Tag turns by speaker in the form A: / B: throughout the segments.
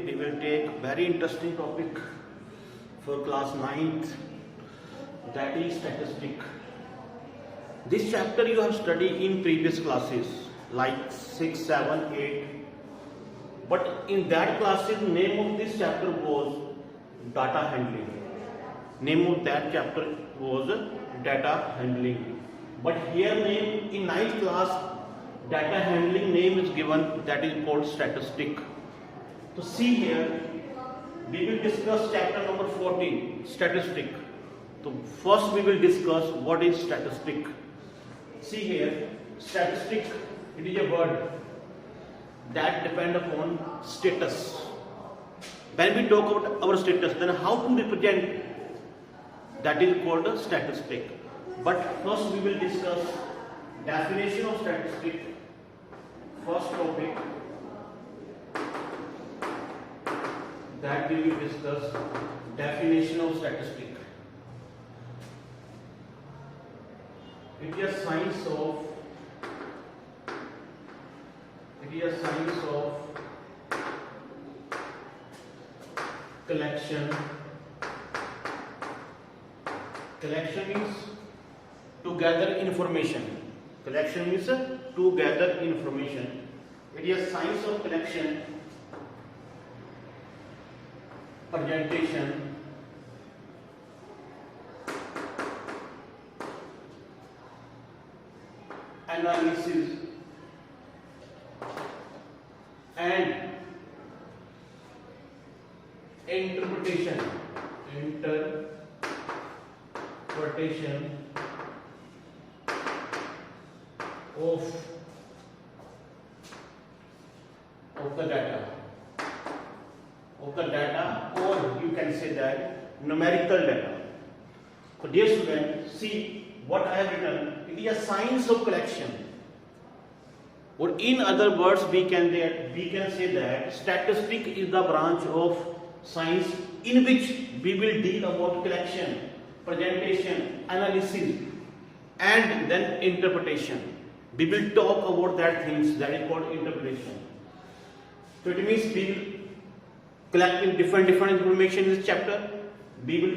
A: we will take very interesting topic for class 9th, that is statistic. This chapter you have studied in previous classes like 6, 7, 8. But in that classes, name of this chapter was data handling. Name of that chapter was data handling. But here name in 9th class, data handling name is given, that is called statistic. So see here, we will discuss chapter number 14, statistic. So first we will discuss what is statistic. See here, statistic, it is a word that depend upon status. When we talk about our status, then how to represent, that is called a statistic. But first we will discuss definition of statistic. First topic that we will discuss, definition of statistic. It is a science of collection. Collection means to gather information. Collection means to gather information. It is a science of collection, presentation, analysis, and interpretation of the data, or you can say that numerical data. So dear students, see what I have written. It is a science of collection, or in other words we can say that statistic is the branch of science in which we will deal about collection, presentation, analysis, and then interpretation. We will talk about that things that is called interpretation. So it means we will collect different information in this chapter. We will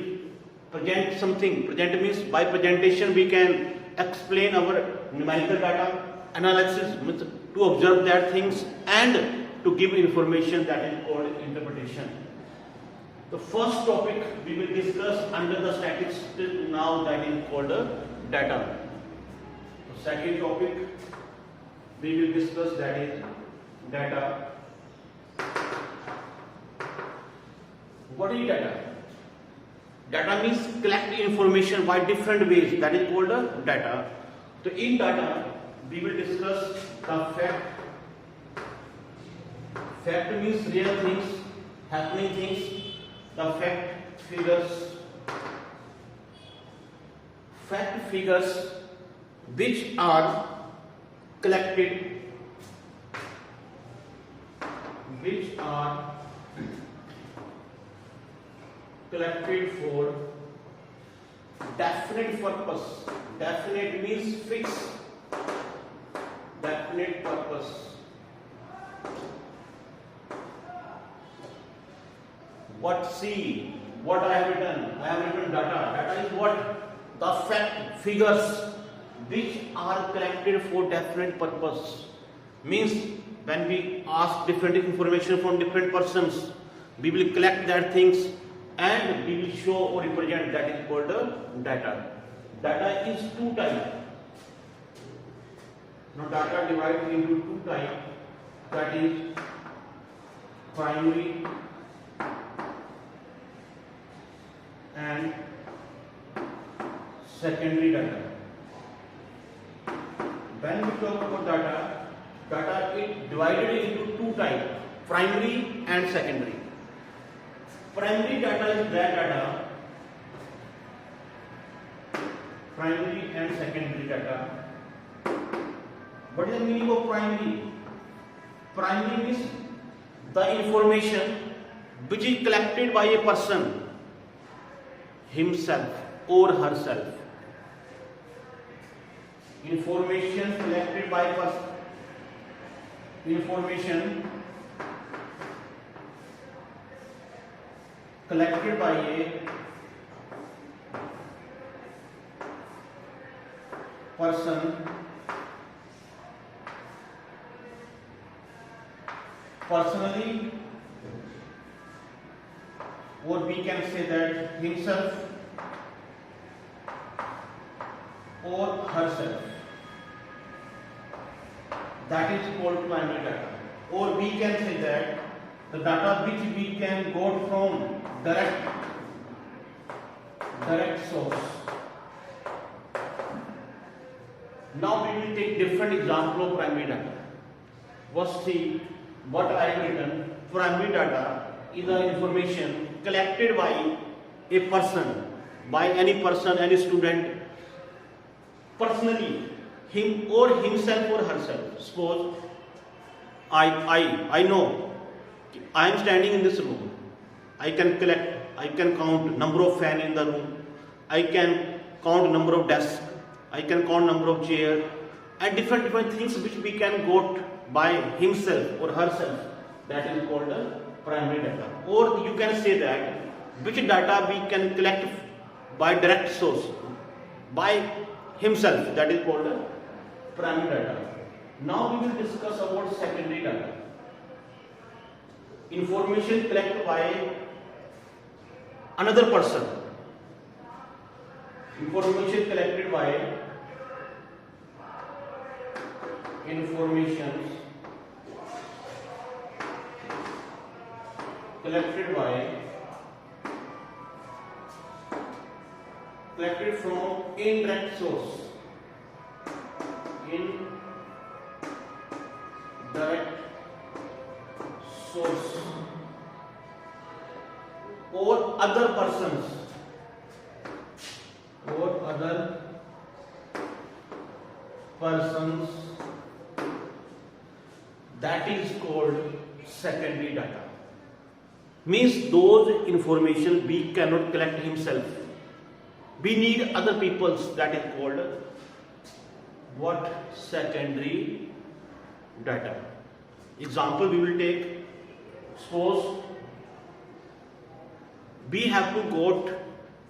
A: present something. Present means by presentation we can explain our numerical data, analysis means to observe that things, and to give information, that is called interpretation. The first topic we will discuss under the statistics now, that is called data. The second topic we will discuss, that is data. What is data? Data means collect information by different ways, that is called data. So in data we will discuss the fact. Fact means real things, happening things. The fact figures which are collected, for definite purpose. Definite means fixed. Definite purpose. What I have written? I have written data. Data is what? The fact figures which are collected for definite purpose. Means when we ask different information from different persons, we will collect that things and we will show or represent, that is called data. Data is two types. Now data divided into two types, that is primary and secondary data. When we talk about data is divided into two types, primary and secondary. Primary data is that data, primary and secondary data. What is the meaning of primary? Primary means the information which is collected by a person himself or herself. Information collected by person. Information collected by a person personally, or we can say that himself or herself. That is called primary data. Or we can say that the data which we can got from direct source. Now we will take different example of primary data. First, see what I have written. Primary data is the information collected by a person, by any person, any student, personally, him or himself or herself. Suppose I know I am standing in this room. I can count number of fan in the room. I can count number of desks. I can count number of chairs and different things which we can got by himself or herself. That is called the primary data. Or you can say that which data we can collect by direct source, by himself. That is called the primary data. Now we will discuss about secondary data. Information collected by another person. Information collected by collected from indirect source. Or other persons that is called secondary data. Means those information we cannot collect himself. We need other people's. That is called what? Secondary data. Example we will take. Suppose we have to got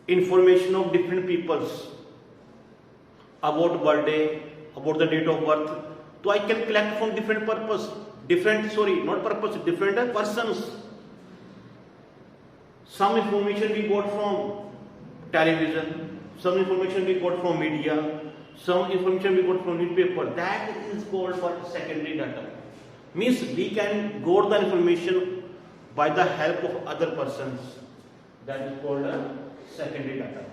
A: information of different people's about birthday, about the date of birth. So I can collect from different persons. Some information we got from television, some information we got from media, some information we got from newspaper. That is called what? Secondary data. Means we can got the information by the help of other persons. That is called secondary data.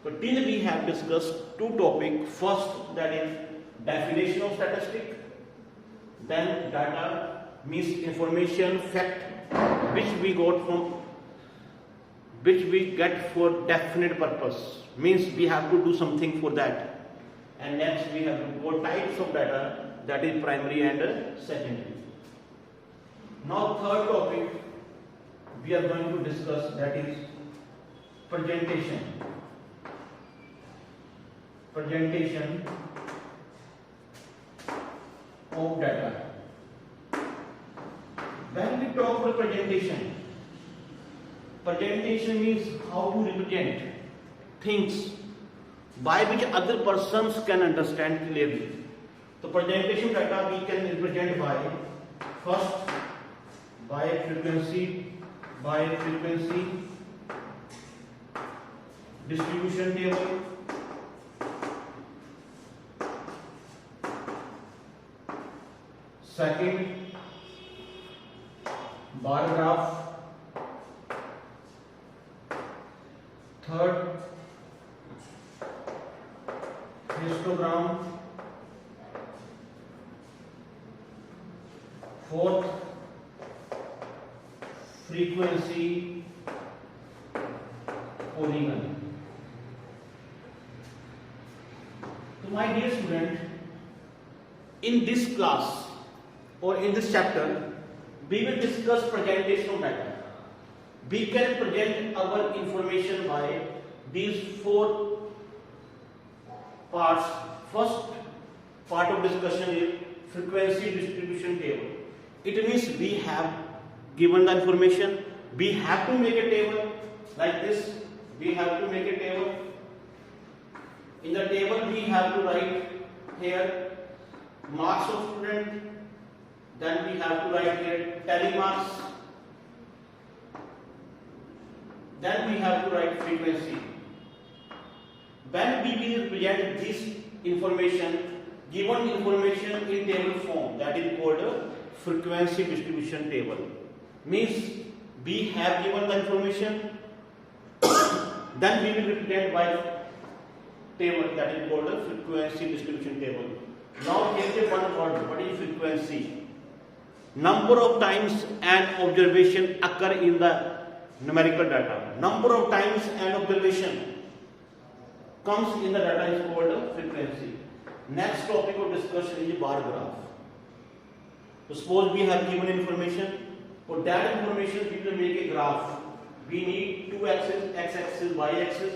A: So till we have discussed two topics. First, that is definition of statistic. Then data means information, fact, which we get for definite purpose. Means we have to do something for that. And next we have four types of data, that is primary and secondary. Now third topic we are going to discuss, that is presentation of data. When we talk about presentation means how to represent things by which other persons can understand clearly. So presentation data we can represent by first by frequency distribution table, second bar graph, third histogram, fourth frequency polygon. So my dear student, in this class or in this chapter we will discuss presentation of data. We can present our information by these four parts. First part of discussion is frequency distribution table. It means we have given the information we have to make a table like this. We have to make a table. In the table we have to write here marks of student, then we have to write here telemarks, then we have to write frequency. When we will present this information, given information in table form, that is called a frequency distribution table. Means we have given the information, then we will represent by table, that is called a frequency distribution table. Now here is one word, what is frequency? Number of times an observation occur in the numerical data. Number of times an observation comes in the data is called a frequency. Next topic of discussion is bar graph. So suppose we have given information. For that information we will make a graph. We need two axes, x-axis, y-axis.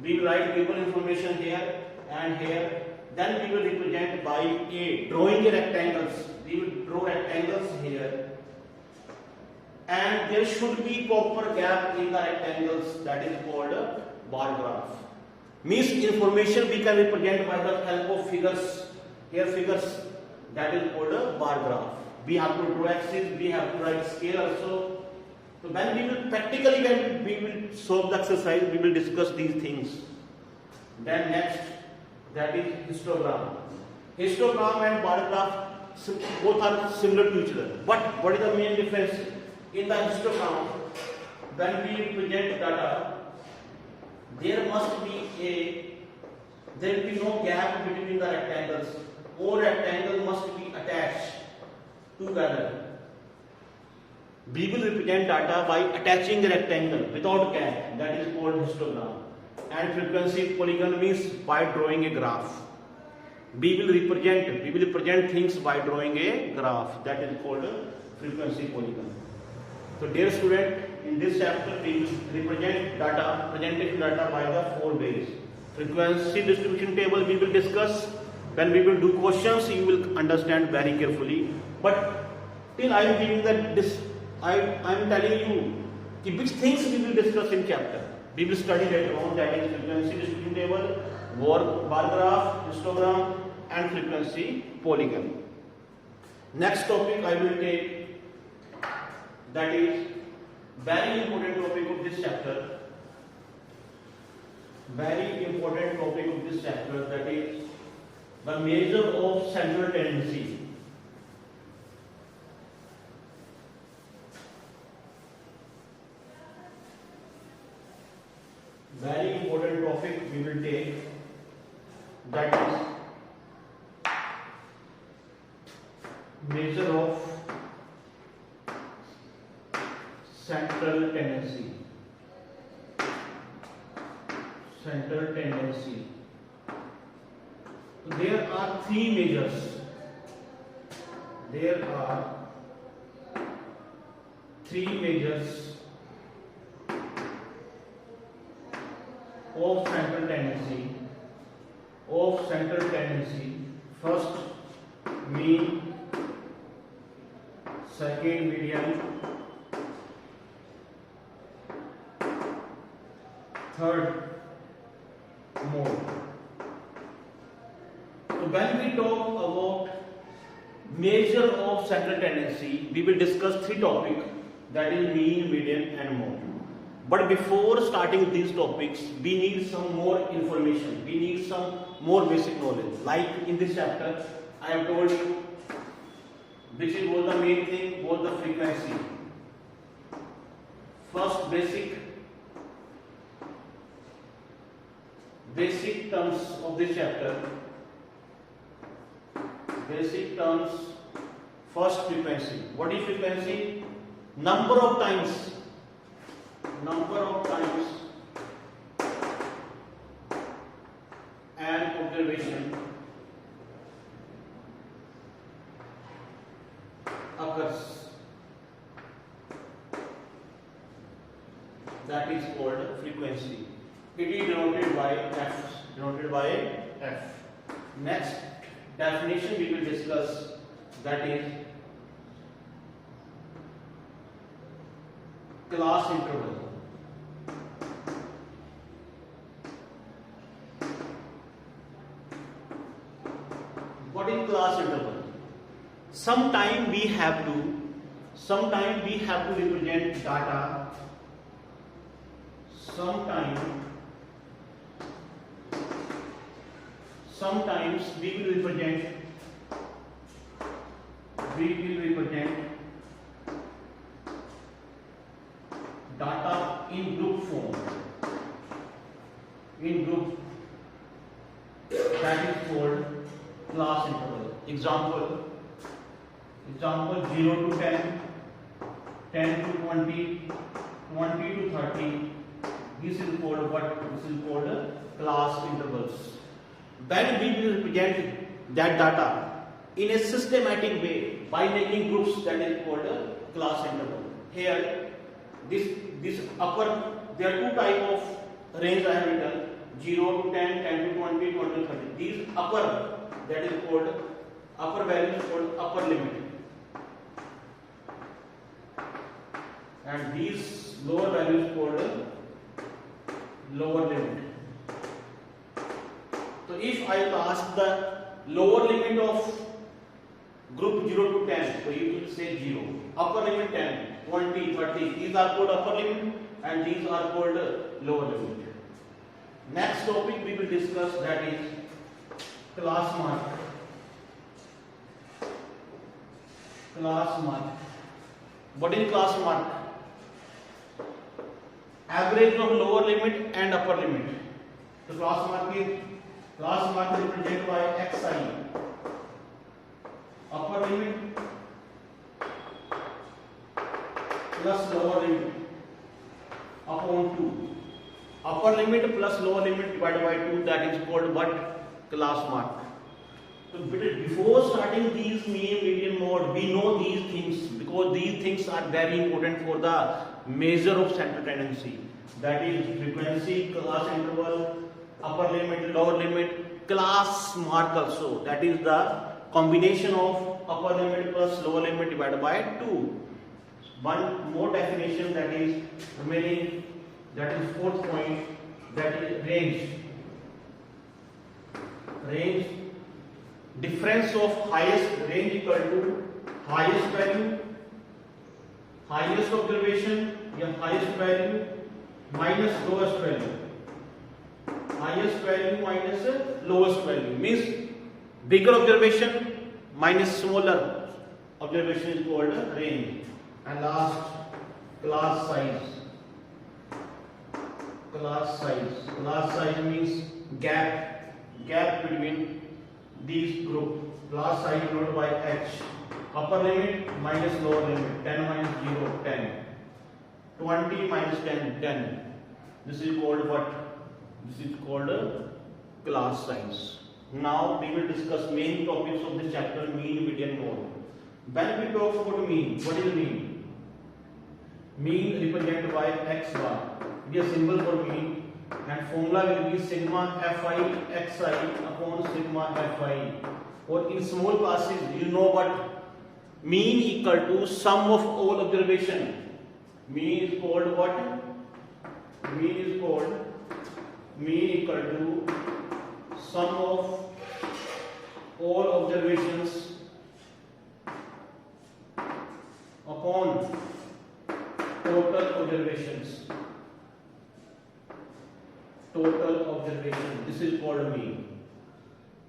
A: We will write given information here and here. Then we will represent by drawing a rectangles. We will draw rectangles here. And there should be proper gap in the rectangles, that is called a bar graph. Means information we can represent by the help of figures. Here figures, that is called a bar graph. We have to draw axis, we have to write scale also. So when we will practically, when we will solve the exercise, we will discuss these things. Then next, that is histogram. Histogram and bar graph both are similar to each other. But what is the main difference? In the histogram, when we present data, there will be no gap between the rectangles. All rectangles must be attached together. We will represent data by attaching a rectangle without gap, that is called histogram. And frequency polygon means by drawing a graph. We will represent things by drawing a graph, that is called a frequency polygon. So dear student, in this chapter we will represent data, presentation data by the 4 ways. Frequency distribution table we will discuss. When we will do questions, you will understand very carefully. But till I am giving that this, I am telling you which things we will discuss in chapter. We will study later on, that is frequency distribution table, bar graph, histogram, and frequency polygon. Next topic I will take, that is very important topic of this chapter. Very important topic of this chapter, that is the measure of central tendency. Very important topic we will take, that is measure of central tendency. Central tendency. So there are 3 measures. There are 3 measures of central tendency. First, mean. Second, median. Third, mode. So when we talk about measure of central tendency, we will discuss 3 topics, that is mean, median, and mode. But before starting these topics, we need some more information. We need some more basic knowledge. Like in this chapter, I have told you which was the main thing, was the frequency. First, basic terms of this chapter. Basic terms. First, frequency. What is frequency? Number of times an observation occurs, that is called frequency. It is denoted by F. Next definition we will discuss, that is class interval. What is class interval? Sometime we have to represent data. Sometimes we will represent data in group form. In group, that is called class interval. Example 0 to 10, 10 to 20, 20 to 30. This is called what? This is called class intervals. Then we will represent that data in a systematic way by making groups, that is called a class interval. Here, this upper, there are two type of range I have written: 0 to 10, 10 to 20, 20 to 30. These upper, that is called upper value is called upper limit, and these lower values called lower limit. So if I ask the lower limit of group 0 to 10, so you will say 0. Upper limit 10, 20, 30. These are called upper limit and these are called lower limit. Next topic we will discuss, that is class mark. Class mark. What is class mark? Average of lower limit and upper limit. So class mark is represented by xi. Upper limit plus lower limit upon 2. Upper limit plus lower limit divided by 2, that is called what? Class mark. So before starting these mean, median, mode, we know these things because these things are very important for the measure of center tendency. That is frequency, class interval, upper limit, lower limit, class mark also. That is the combination of upper limit plus lower limit divided by 2. One more definition, that is remaining, that is fourth point, that is range. Range, difference of highest range equal to highest value, highest observation, या highest value minus lowest value. Highest value minus lowest value means bigger observation minus smaller observation is called range. And last, class size. Class size means gap between these group. Class size denoted by h. Upper limit minus lower limit. 10 minus 0, 10. 20 minus 10, 10. This is called what? This is called class size. Now we will discuss main topics of this chapter: mean, median, mode. When we talk about mean, what is mean? Mean represented by x bar. Be a symbol for mean, and formula will be sigma fi xi upon sigma fi. Or in small classes, you know what? Mean equal to sum of all observation. Mean is called what? Mean equal to sum of all observations upon total observations. This is called mean.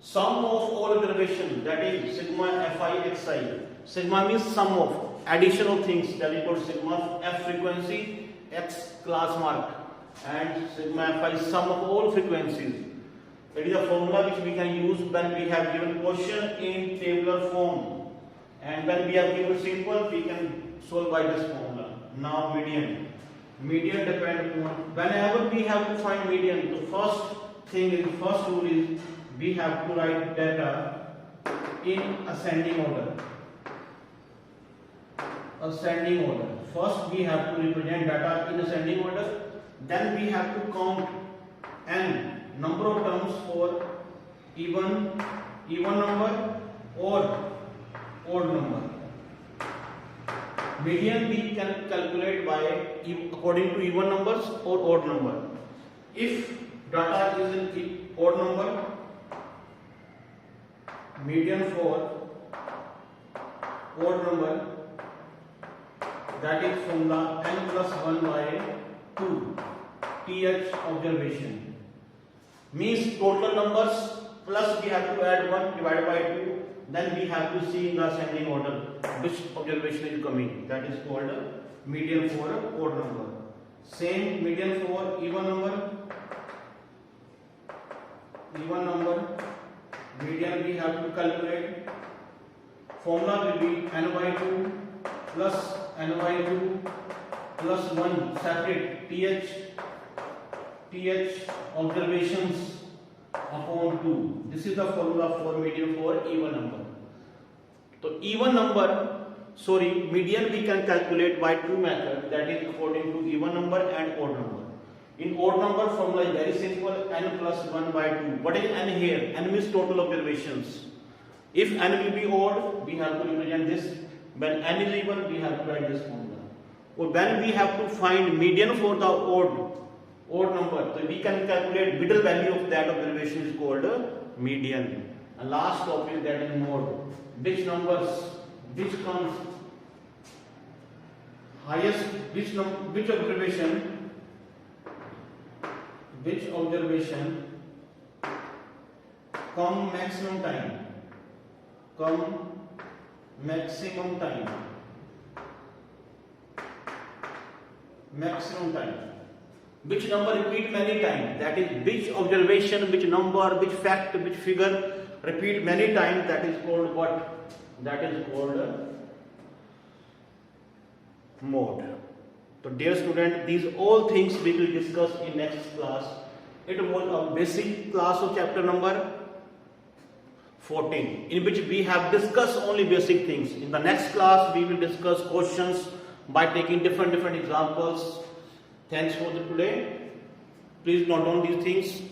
A: Sum of all observation, that is sigma fi xi. Sigma means sum of, addition of things, that is called sigma. F frequency, x class mark, and sigma fi sum of all frequencies. That is a formula which we can use when we have given question in tabular form, and when we have given simple, we can solve by this formula. Now median. Median depends upon, whenever we have to find median, the first rule is we have to write data in ascending order. First we have to represent data in ascending order, then we have to count n number of terms for even number or odd number. Median we can calculate by according to even numbers or odd number. If data is in odd number, median for odd number, that is from the n plus 1 by 2 th observation, means total numbers plus we have to add 1 divided by 2, then we have to see in the ascending order which observation is coming. That is called median for odd number. Same median for even number. Even number, median we have to calculate. Formula will be n by 2 plus n by 2 plus 1 separate th observations upon 2. This is the formula for median for even number. So even number, median we can calculate by two methods, that is according to even number and odd number. In odd number formula is very simple, n plus 1 by 2. What is n here? N means total observations. If n will be odd, we have to represent this. When n is even, we have to write this formula. Or when we have to find median for the odd number, so we can calculate middle value of that observation is called median. And last topic, that is mode. Which numbers, which comes highest, which observation come maximum time, which number repeat many times, that is which observation, which number, which fact, which figure repeat many times, that is called what? That is called mode. So dear student, these all things we will discuss in next class. It was a basic class of chapter number 14, in which we have discussed only basic things. In the next class we will discuss questions by taking different examples. Thanks for today. Please note down these things.